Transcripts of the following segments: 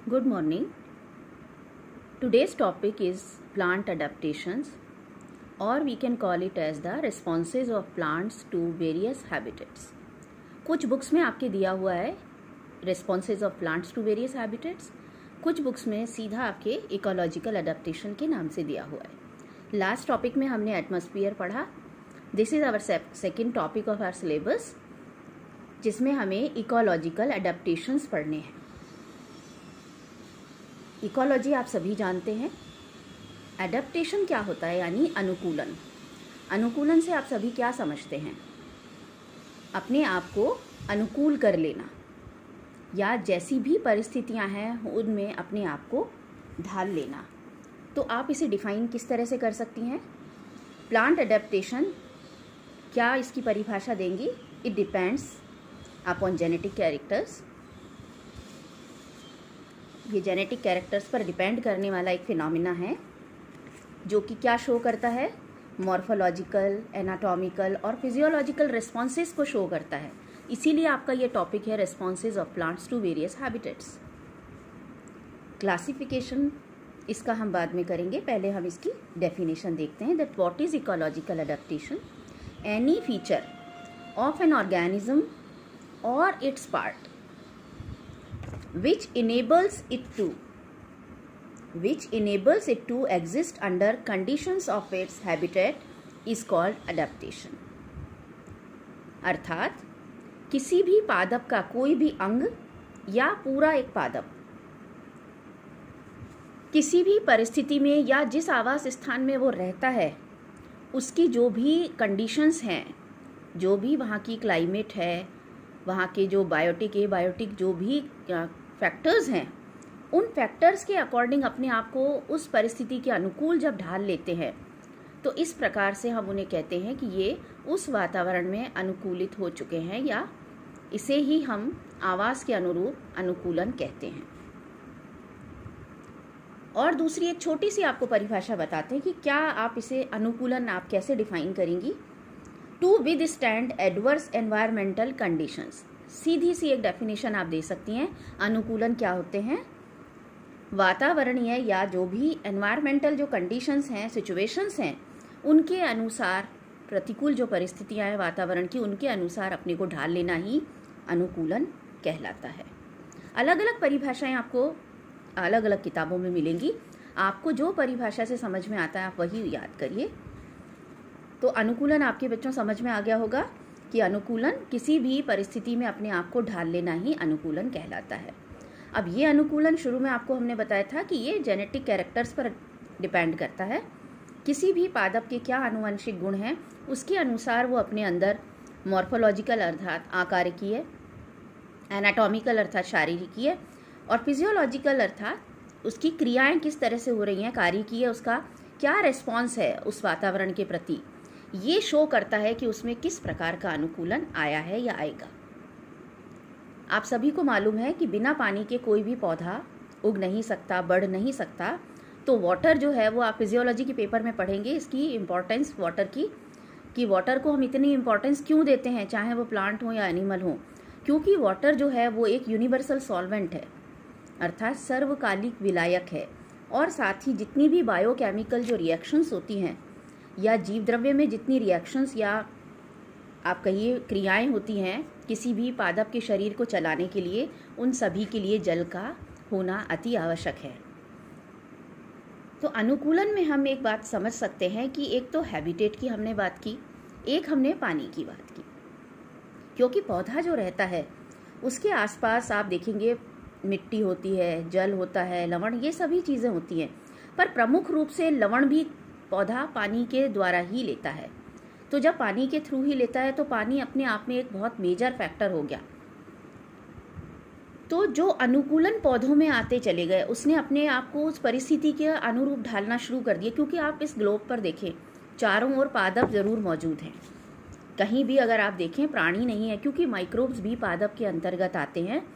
Good morning. Today's topic is plant adaptations, or we can call it as the responses of plants to various habitats. कुछ books में आपके दिया हुआ है responses of plants to various habitats, कुछ books में सीधा आपके इकोलॉजिकल अडेप्टेशन के नाम से दिया हुआ है. लास्ट टॉपिक में हमने एटमॉस्फेयर पढ़ा. This is our second topic of our syllabus, जिसमें हमें इकोलॉजिकल अडेप्टेशंस पढ़ने हैं. इकोलॉजी आप सभी जानते हैं. एडेप्टेशन क्या होता है, यानी अनुकूलन. अनुकूलन से आप सभी क्या समझते हैं? अपने आप को अनुकूल कर लेना, या जैसी भी परिस्थितियां हैं उनमें अपने आप को ढाल लेना. तो आप इसे डिफाइन किस तरह से कर सकती हैं? प्लांट एडेप्टेशन, क्या इसकी परिभाषा देंगी? It depends upon genetic characters. ये जेनेटिक कैरेक्टर्स पर डिपेंड करने वाला एक फिनोमिना है, जो कि क्या शो करता है? मॉर्फोलॉजिकल, एनाटॉमिकल और फिजियोलॉजिकल रिस्पॉन्सेज को शो करता है. इसीलिए आपका ये टॉपिक है responses of plants to various habitats. Classification इसका हम बाद में करेंगे, पहले हम इसकी डेफिनेशन देखते हैं. That what is ecological adaptation? Any feature of an organism और its part which enables it to exist under conditions of its habitat is called adaptation. अर्थात किसी भी पादप का कोई भी अंग या पूरा एक पादप किसी भी परिस्थिति में या जिस आवास स्थान में वो रहता है, उसकी जो भी कंडीशंस हैं, जो भी वहाँ की क्लाइमेट है, वहाँ के जो बायोटिक एबायोटिक जो भी फैक्टर्स हैं, उन फैक्टर्स के अकॉर्डिंग अपने आप को उस परिस्थिति के अनुकूल जब ढाल लेते हैं, तो इस प्रकार से हम उन्हें कहते हैं कि ये उस वातावरण में अनुकूलित हो चुके हैं, या इसे ही हम आवास के अनुरूप अनुकूलन कहते हैं. और दूसरी एक छोटी सी आपको परिभाषा बताते हैं कि क्या आप इसे अनुकूलन आप कैसे डिफाइन करेंगी. To withstand adverse environmental conditions. सीधी सी एक डेफिनेशन आप दे सकती हैं. अनुकूलन क्या होते हैं? वातावरणीय या जो भी एनवायरमेंटल जो कंडीशंस हैं, सिचुएशंस हैं, उनके अनुसार, प्रतिकूल जो परिस्थितियां हैं वातावरण की, उनके अनुसार अपने को ढाल लेना ही अनुकूलन कहलाता है. अलग अलग परिभाषाएं आपको अलग अलग किताबों में मिलेंगी. आपको जो परिभाषा से समझ में आता है आप वही याद करिए. तो अनुकूलन आपके बच्चों समझ में आ गया होगा कि अनुकूलन किसी भी परिस्थिति में अपने आप को ढाल लेना ही अनुकूलन कहलाता है. अब ये अनुकूलन शुरू में आपको हमने बताया था कि ये जेनेटिक कैरेक्टर्स पर डिपेंड करता है. किसी भी पादप के क्या आनुवंशिक गुण हैं, उसके अनुसार वो अपने अंदर मॉर्फोलॉजिकल अर्थात आकारिकीय, एनाटॉमिकल अर्थात शारीरिकीय, और फिजियोलॉजिकल अर्थात उसकी क्रियाएं किस तरह से हो रही हैं, कार्यकीय, उसका क्या रिस्पॉन्स है उस वातावरण के प्रति, ये शो करता है कि उसमें किस प्रकार का अनुकूलन आया है या आएगा. आप सभी को मालूम है कि बिना पानी के कोई भी पौधा उग नहीं सकता, बढ़ नहीं सकता. तो वाटर जो है वो आप फिजियोलॉजी के पेपर में पढ़ेंगे, इसकी इम्पोर्टेंस वाटर की, कि वाटर को हम इतनी इम्पोर्टेंस क्यों देते हैं, चाहे वो प्लांट हो या एनिमल हो. क्योंकि वाटर जो है वो एक यूनिवर्सल सॉल्वेंट है, अर्थात सर्वकालिक विलायक है. और साथ ही जितनी भी बायोकेमिकल जो रिएक्शंस होती हैं, या जीव द्रव्य में जितनी रिएक्शंस या आप कहिए क्रियाएं होती हैं किसी भी पादप के शरीर को चलाने के लिए, उन सभी के लिए जल का होना अति आवश्यक है. तो अनुकूलन में हम एक बात समझ सकते हैं कि एक तो हैबिटेट की हमने बात की, एक हमने पानी की बात की. क्योंकि पौधा जो रहता है उसके आसपास आप देखेंगे मिट्टी होती है, जल होता है, लवण, ये सभी चीज़ें होती हैं. पर प्रमुख रूप से लवण भी पौधा पानी के द्वारा ही लेता है. तो जब पानी के थ्रू ही लेता है तो पानी अपने आप में एक बहुत मेजर फैक्टर हो गया. तो जो अनुकूलन पौधों में आते चले गए, उसने अपने आप को उस परिस्थिति के अनुरूप ढालना शुरू कर दिया. क्योंकि आप इस ग्लोब पर देखें, चारों ओर पादप जरूर मौजूद हैं. कहीं भी अगर आप देखें प्राणी नहीं है, क्योंकि माइक्रोब्स भी पादप के अंतर्गत आते हैं.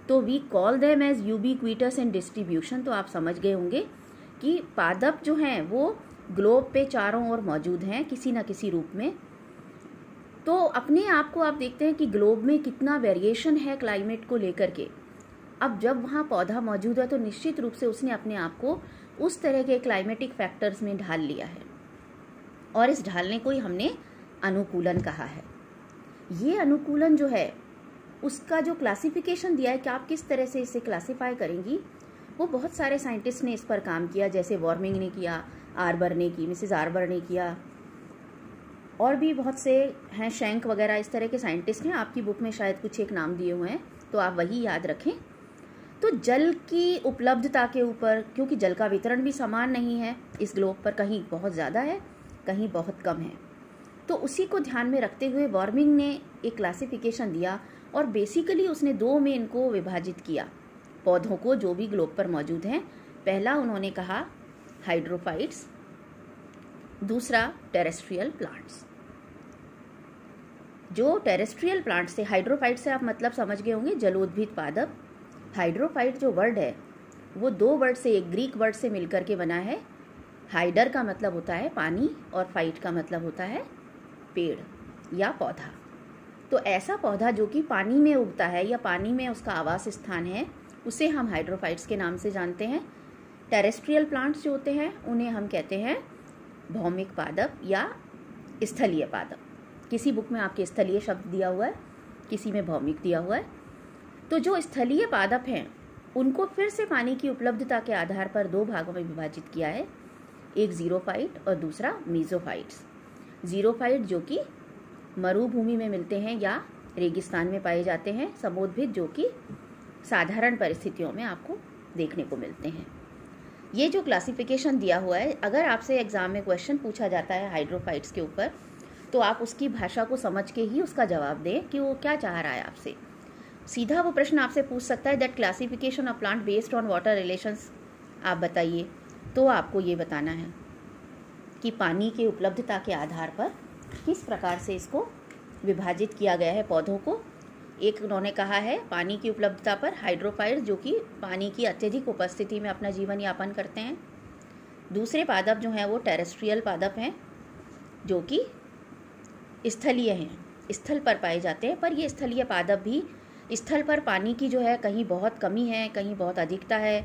तो we call them as ubiquitous in distribution. तो आप समझ गए होंगे कि पादप जो हैं वो ग्लोब पे चारों ओर मौजूद हैं किसी न किसी रूप में. तो अपने आप को आप देखते हैं कि ग्लोब में कितना वेरिएशन है क्लाइमेट को लेकर के. अब जब वहाँ पौधा मौजूद है तो निश्चित रूप से उसने अपने आप को उस तरह के क्लाइमेटिक फैक्टर्स में ढाल लिया है, और इस ढालने को ही हमने अनुकूलन कहा है। ये अनुकूलन जो है उसका जो क्लासिफिकेशन दिया है कि आप किस तरह से इसे क्लासिफाई करेंगी, वो बहुत सारे साइंटिस्ट ने इस पर काम किया, जैसे वॉर्मिंग ने किया, आर्बर ने की, मिसेस आर्बर ने किया, और भी बहुत से हैं, शैंक वगैरह, इस तरह के साइंटिस्ट हैं। आपकी बुक में शायद कुछ एक नाम दिए हुए हैं, तो आप वही याद रखें। तो जल की उपलब्धता के ऊपर, क्योंकि जल का वितरण भी समान नहीं है इस ग्लोब पर, कहीं बहुत ज़्यादा है, कहीं बहुत कम है, तो उसी को ध्यान में रखते हुए वॉर्मिंग ने एक क्लासिफिकेशन दिया, और बेसिकली उसने दो में इनको विभाजित किया, पौधों को जो भी ग्लोब पर मौजूद हैं। पहला उन्होंने कहा हाइड्रोफाइट्स, दूसरा टेरेस्ट्रियल प्लांट्स। जो टेरेस्ट्रियल प्लांट्स थे, हाइड्रोफाइट से आप मतलब समझ गए होंगे, जलोद्भिद पादप। हाइड्रोफाइट जो वर्ड है वो दो वर्ड से, एक ग्रीक वर्ड से मिलकर के बना है। हाइडर का मतलब होता है पानी, और फाइट का मतलब होता है पेड़ या पौधा। तो ऐसा पौधा जो कि पानी में उगता है या पानी में उसका आवास स्थान है, उसे हम हाइड्रोफाइट्स के नाम से जानते हैं। टेरेस्ट्रियल प्लांट्स जो होते हैं उन्हें हम कहते हैं भौमिक पादप या स्थलीय पादप। किसी बुक में आपके स्थलीय शब्द दिया हुआ है, किसी में भौमिक दिया हुआ है। तो जो स्थलीय पादप हैं उनको फिर से पानी की उपलब्धता के आधार पर दो भागों में विभाजित किया है, एक जीरोफाइट और दूसरा मीजोफाइट्स। जीरोफाइट जो कि मरुभूमि में मिलते हैं या रेगिस्तान में पाए जाते हैं, समोद्भिद जो कि साधारण परिस्थितियों में आपको देखने को मिलते हैं। ये जो क्लासिफिकेशन दिया हुआ है, अगर आपसे एग्जाम में क्वेश्चन पूछा जाता है हाइड्रोफाइट्स के ऊपर, तो आप उसकी भाषा को समझ के ही उसका जवाब दें कि वो क्या चाह रहा है आपसे। सीधा वो प्रश्न आपसे पूछ सकता है that classification of plant based on water relations आप बताइए, तो आपको ये बताना है कि पानी की उपलब्धता के आधार पर किस प्रकार से इसको विभाजित किया गया है पौधों को। एक उन्होंने कहा है पानी की उपलब्धता पर हाइड्रोफाइट्स जो कि पानी की अत्यधिक उपस्थिति में अपना जीवन यापन करते हैं। दूसरे पादप जो हैं वो टेरेस्ट्रियल पादप हैं जो कि स्थलीय हैं, स्थल पर पाए जाते हैं। पर ये स्थलीय पादप भी स्थल पर पानी की जो है कहीं बहुत कमी है, कहीं बहुत अधिकता है,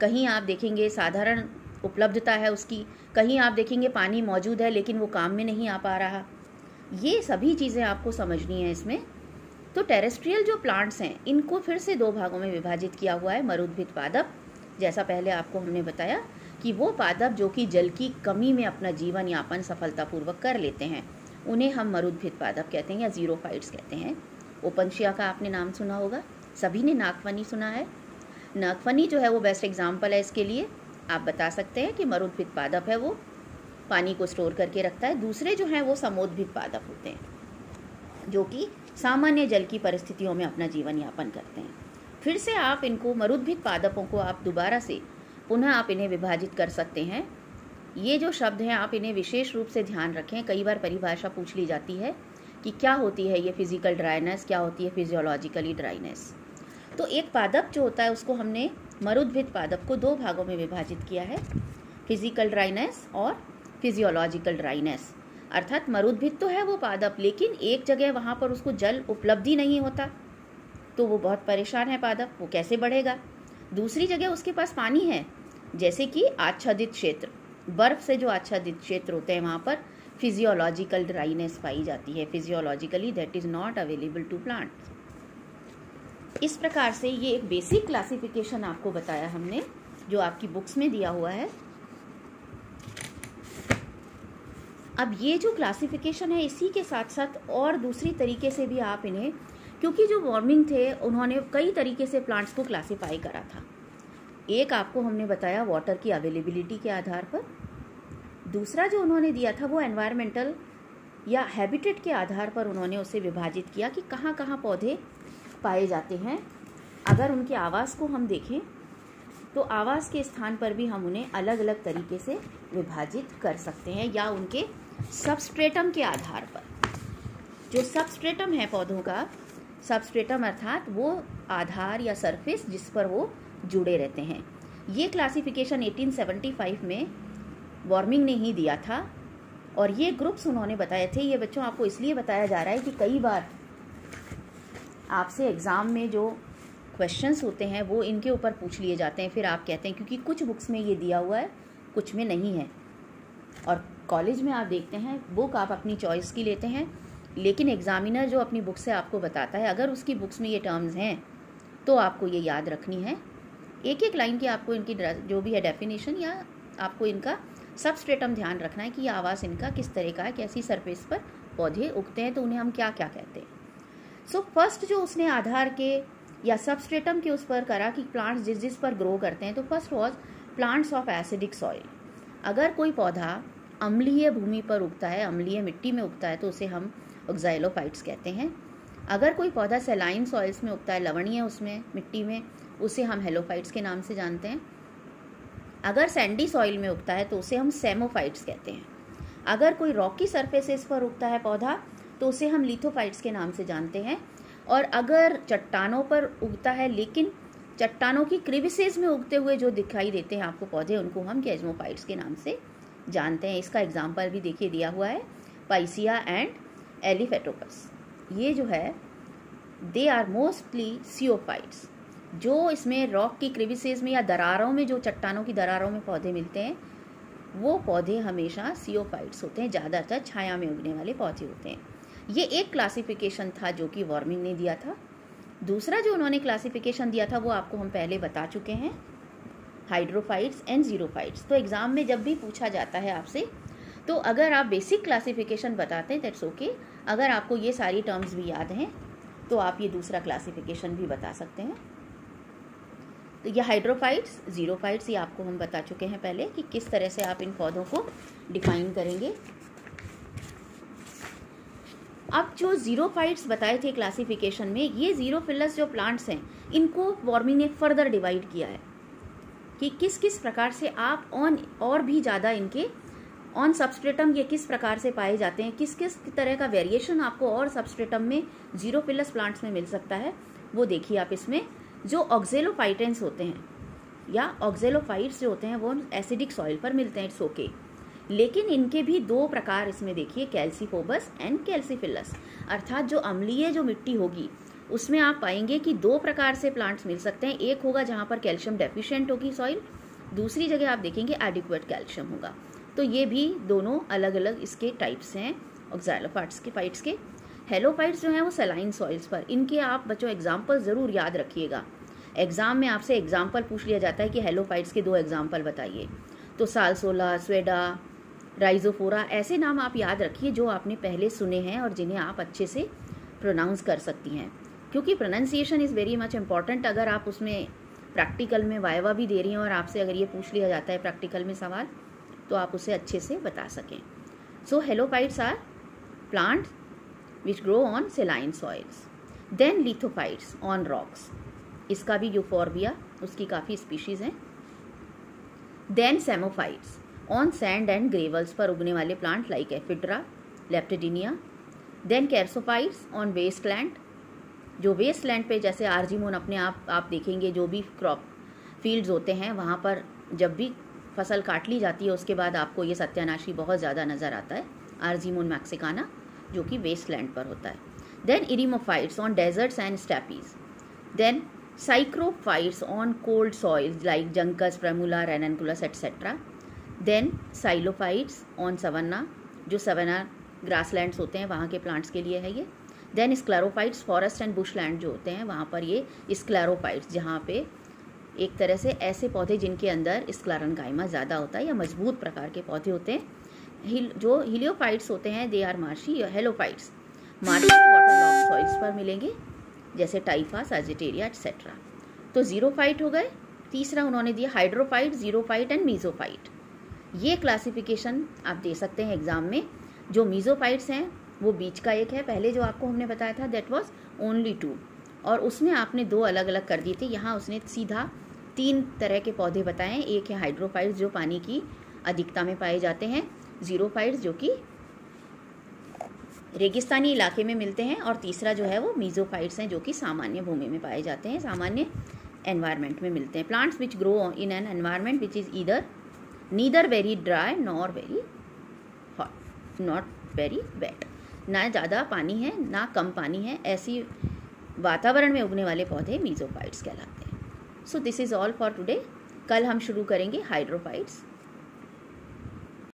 कहीं आप देखेंगे साधारण उपलब्धता है उसकी, कहीं आप देखेंगे पानी मौजूद है लेकिन वो काम में नहीं आ पा रहा। ये सभी चीज़ें आपको समझनी है इसमें। तो टेरेस्ट्रियल जो प्लांट्स हैं इनको फिर से दो भागों में विभाजित किया हुआ है। मरुद्भिद पादप, जैसा पहले आपको हमने बताया कि वो पादप जो कि जल की कमी में अपना जीवन यापन सफलतापूर्वक कर लेते हैं, उन्हें हम मरुद्भिद पादप कहते हैं या जीरोफाइट्स कहते हैं। ओपनशिया का आपने नाम सुना होगा, सभी ने नागफनी सुना है। नागफनी जो है वो बेस्ट एग्जाम्पल है इसके लिए। आप बता सकते हैं कि मरुद्भिद पादप है, वो पानी को स्टोर करके रखता है। दूसरे जो हैं वो समोद्भिद पादप होते हैं जो कि सामान्य जल की परिस्थितियों में अपना जीवन यापन करते हैं। फिर से आप इनको मरुद्भिद पादपों को आप दोबारा से पुनः आप इन्हें विभाजित कर सकते हैं। ये जो शब्द हैं आप इन्हें विशेष रूप से ध्यान रखें। कई बार परिभाषा पूछ ली जाती है कि क्या होती है ये फिजिकल ड्राइनेस, क्या होती है फिजियोलॉजिकली ड्राइनेस। तो एक पादप जो होता है उसको हमने मरुद्भिद पादप को दो भागों में विभाजित किया है, फिजिकल ड्राइनेस और फिजियोलॉजिकल ड्राइनेस। अर्थात मरुद्भिद तो है वो पादप, लेकिन एक जगह वहाँ पर उसको जल उपलब्धि नहीं होता तो वो बहुत परेशान है पादप, वो कैसे बढ़ेगा। दूसरी जगह उसके पास पानी है, जैसे कि आच्छादित क्षेत्र, बर्फ से जो आच्छादित क्षेत्र होते हैं वहाँ पर फिजियोलॉजिकल ड्राइनेस पाई जाती है। Physiologically that is not available to plants. इस प्रकार से ये एक बेसिक क्लासिफिकेशन आपको बताया हमने जो आपकी बुक्स में दिया हुआ है। अब ये जो क्लासिफिकेशन है इसी के साथ साथ और दूसरी तरीके से भी आप इन्हें, क्योंकि जो वार्मिंग थे उन्होंने कई तरीके से प्लांट्स को क्लासिफाई करा था। एक आपको हमने बताया वाटर की अवेलेबिलिटी के आधार पर, दूसरा जो उन्होंने दिया था वो एनवायरमेंटल या हैबिटेट के आधार पर उन्होंने उसे विभाजित किया कि कहाँ कहाँ पौधे पाए जाते हैं। अगर उनके आवास को हम देखें तो आवास के स्थान पर भी हम उन्हें अलग अलग तरीके से विभाजित कर सकते हैं, या उनके सबस्ट्रेटम के आधार पर। जो सबस्ट्रेटम है पौधों का, सबस्ट्रेटम अर्थात वो आधार या सरफेस जिस पर वो जुड़े रहते हैं। ये क्लासिफिकेशन 1875 में वार्मिंग ने ही दिया था और ये ग्रुप्स उन्होंने बताए थे। ये बच्चों आपको इसलिए बताया जा रहा है कि कई बार आपसे एग्ज़ाम में जो क्वेश्चंस होते हैं वो इनके ऊपर पूछ लिए जाते हैं। फिर आप कहते हैं, क्योंकि कुछ बुक्स में ये दिया हुआ है, कुछ में नहीं है, और कॉलेज में आप देखते हैं बुक आप अपनी चॉइस की लेते हैं, लेकिन एग्जामिनर जो अपनी बुक से आपको बताता है, अगर उसकी बुक्स में ये टर्म्स हैं तो आपको ये याद रखनी है। एक एक लाइन की आपको इनकी जो भी है डेफिनेशन, या आपको इनका सबस्ट्रेटम ध्यान रखना है कि ये आवास इनका किस तरह का है, कैसी सरफेस पर पौधे उगते हैं, तो उन्हें हम क्या क्या कहते हैं। सो फर्स्ट जो उसने आधार के या सबस्ट्रेटम के उस पर करा कि प्लांट्स जिस जिस पर ग्रो करते हैं, तो first was plants of acidic soil. अगर कोई पौधा अम्लीय भूमि पर उगता है, अम्लीय मिट्टी में उगता है, तो उसे हम ऑक्ज़ाइलोफाइट्स कहते हैं। अगर कोई पौधा सेलाइन सॉइल्स में उगता है, लवणीय उसमें मिट्टी में, उसे हम हेलोफाइट्स के नाम से जानते हैं। अगर सैंडी सॉइल में उगता है तो उसे हम सेमोफाइट्स कहते हैं। अगर कोई रॉकी सरफेसेस पर उगता है पौधा तो उसे हम लिथोफाइट्स के नाम से जानते हैं। और अगर चट्टानों पर उगता है, लेकिन चट्टानों की क्रिविसेस में उगते हुए जो दिखाई देते हैं आपको पौधे, उनको हम कैज्मोफाइट्स के नाम से जानते हैं। इसका एग्जाम्पल भी देखिए दिया हुआ है, पाइसिया एंड एलिफेटोपस। ये जो है दे आर मोस्टली सियोफाइट्स। जो इसमें रॉक की क्रिविसेस में या दरारों में, जो चट्टानों की दरारों में पौधे मिलते हैं, वो पौधे हमेशा सियोफाइट्स होते हैं, ज़्यादातर छाया में उगने वाले पौधे होते हैं। ये एक क्लासिफिकेशन था जो कि वार्मिंग ने दिया था। दूसरा जो उन्होंने क्लासिफिकेशन दिया था वो आपको हम पहले बता चुके हैं, हाइड्रोफाइट्स एंड जीरोफाइट्स। तो एग्जाम में जब भी पूछा जाता है आपसे, तो अगर आप बेसिक क्लासिफिकेशन बताते हैं दैट्स ओके। अगर आपको ये सारी टर्म्स भी याद हैं तो आप ये दूसरा क्लासिफिकेशन भी बता सकते हैं। तो ये हाइड्रोफाइट्स, जीरोफाइट्स, ये आपको हम बता चुके हैं पहले कि किस तरह से आप इन पौधों को डिफाइन करेंगे। अब जो जीरोफाइट्स बताए थे क्लासिफिकेशन में, ये जीरोफिलस जो प्लांट्स हैं, इनको वार्मिंग ने फर्दर डिवाइड किया है कि किस किस प्रकार से आप ऑन और भी ज़्यादा इनके ऑन सबस्ट्रेटम ये किस प्रकार से पाए जाते हैं, किस किस तरह का वेरिएशन आपको और सबस्ट्रेटम में जीरोफिलस प्लांट्स में मिल सकता है, वो देखिए आप इसमें। जो ऑक्जेलोफाइटेंस होते हैं या ऑक्जेलोफाइट्स जो होते हैं वो एसिडिक सॉइल पर मिलते हैं, इट्स ओके। लेकिन इनके भी दो प्रकार इसमें देखिए, कैल्सीफोबस एंड कैल्सीफिलस। अर्थात जो अम्लीय जो मिट्टी होगी उसमें आप पाएंगे कि दो प्रकार से प्लांट्स मिल सकते हैं। एक होगा जहाँ पर कैल्शियम डेफिशिएंट होगी सॉइल, दूसरी जगह आप देखेंगे एडिक्वेट कैल्शियम होगा। तो ये भी दोनों अलग अलग इसके टाइप्स हैं ऑक्ज़ाइलोफाइट्स के फाइट्स के। हेलोफाइट्स जो हैं वो सेलाइन सॉइल्स पर, इनके आप बच्चों एग्जाम्पल ज़रूर याद रखिएगा। एग्जाम में आपसे एग्जाम्पल पूछ लिया जाता है कि हेलोफाइट्स के 2 एग्जाम्पल बताइए, तो सालसोला, स्वेडा, राइजोफोरा, ऐसे नाम आप याद रखिए जो आपने पहले सुने हैं और जिन्हें आप अच्छे से प्रोनाउंस कर सकती हैं, क्योंकि pronunciation is very much important. अगर आप उसमें प्रैक्टिकल में वाइवा भी दे रही हैं और आपसे अगर ये पूछ लिया जाता है प्रैक्टिकल में सवाल, तो आप उसे अच्छे से बता सकें। So helophytes are plants which grow on saline soils. Then lithophytes on rocks. इसका भी यूफोर्बिया, उसकी काफ़ी स्पीशीज़ हैं। Then सेमोफाइट्स on sand and gravels पर उगने वाले plant like ephedra, leptadenia. Then chersophytes on wasteland, जो वेस्टलैंड पे जैसे आर्जीमोन अपने आप देखेंगे, जो भी क्रॉप फील्ड्स होते हैं वहाँ पर जब भी फसल काट ली जाती है उसके बाद आपको ये सत्यानाशी बहुत ज़्यादा नज़र आता है, आर्जीमोन मैक्सिकाना, जो कि वेस्टलैंड पर होता है। Then eremophytes on deserts and steppes. Then psychrophytes on cold soils like juncus, primula, ranunculus etcetera. Then psilophytes on savanna, जो सवन्ना ग्रासलैंड्स होते हैं वहाँ के प्लांट्स के लिए है ये। देन स्क्लेरोफाइट्स फॉरेस्ट एंड बुशलैंड जो होते हैं वहाँ पर ये स्क्लेरोफाइट्स, जहाँ पे एक तरह से ऐसे पौधे जिनके अंदर स्क्लेरेन्काइमा ज़्यादा होता है या मजबूत प्रकार के पौधे होते हैं। जो हिलियोफाइट्स होते हैं they are marshy helophytes, marshy waterlog soils पर मिलेंगे जैसे टाइफा, साजिटेरिया एटसेट्रा। तो जीरोफाइट हो गए। तीसरा उन्होंने दिया हाइड्रोफाइट, जीरोफाइट एंड मीजोफाइट। ये क्लासिफिकेशन आप दे सकते हैं एग्जाम में। जो मीजोफाइट्स हैं वो बीच का एक है, पहले जो आपको हमने बताया था दैट वाज ओनली 2, और उसमें आपने 2 अलग अलग कर दिए थे। यहाँ उसने सीधा 3 तरह के पौधे बताए। एक है हाइड्रोफाइट्स जो पानी की अधिकता में पाए जाते हैं, जीरोफाइट्स जो कि रेगिस्तानी इलाके में मिलते हैं, और तीसरा जो है वो मीजोफाइट्स हैं जो कि सामान्य भूमि में पाए जाते हैं, सामान्य एनवायरनमेंट में मिलते हैं। Plants which grow in an environment which is neither very dry nor very hot, not very wet, ना ज़्यादा पानी है ना कम पानी है, ऐसी वातावरण में उगने वाले पौधे मीजोफाइट्स कहलाते हैं। So this is all for today. कल हम शुरू करेंगे हाइड्रोफाइट्स।